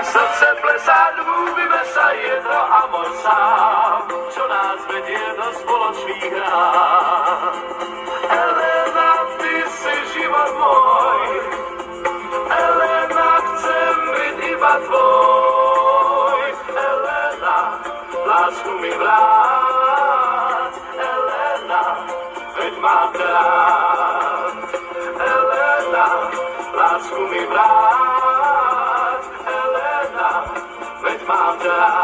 Srdce plesá, ľúbime sa jedno amor sám, čo nás vedie do spoločných hrán. Elena, ty si život môj, Elena, chcem byť iba tvoj. Elena, lásku mi vráť, Elena, veď mám ťa rád. Elena, lásku mi vráť, Elena, veď mám ťa rád.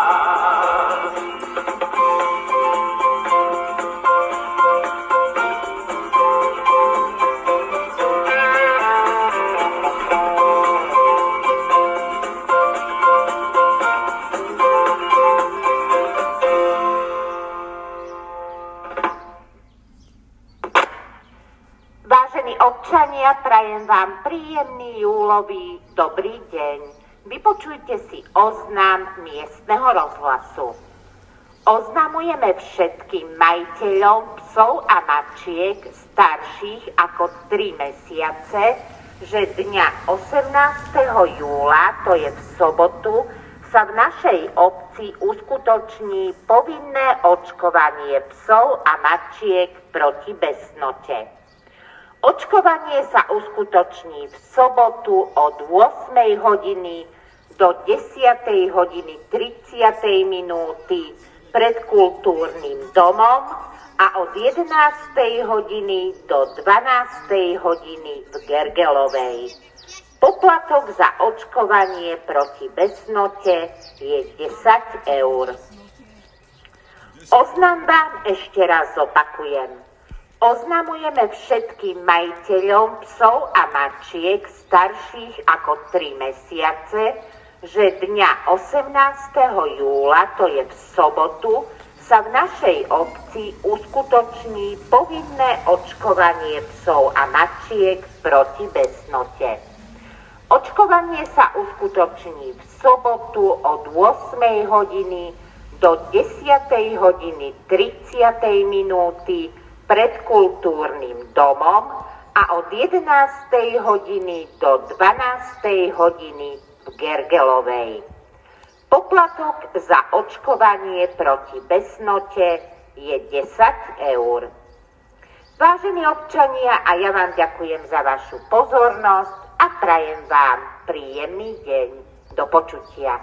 Občania, prajem vám príjemný júlový dobrý deň. Vypočujte si oznam miestneho rozhlasu. Oznamujeme všetkým majiteľom psov a mačiek starších ako 3 mesiace, že dňa 18. júla, to je v sobotu, sa v našej obci uskutoční povinné očkovanie psov a mačiek proti besnote. Očkovanie sa uskutoční v sobotu od 8 hodiny do 10 hodiny 30 minúty pred kultúrnym domom a od 11 hodiny do 12 hodiny v Gergelovej. Poplatok za očkovanie proti besnote je 10 eur. Oznam vám ešte raz opakujem. Oznamujeme všetkým majiteľom psov a mačiek starších ako 3 mesiace, že dňa 18. júla, to je v sobotu, sa v našej obci uskutoční povinné očkovanie psov a mačiek proti besnote. Očkovanie sa uskutoční v sobotu od 8 hodiny do 10 hodiny 30 minúty pred kultúrnym domom a od 11. hodiny do 12. hodiny v Gergelovej. Poplatok za očkovanie proti besnote je 10 eur. Vážení občania, a ja vám ďakujem za vašu pozornosť a prajem vám príjemný deň. Do počutia.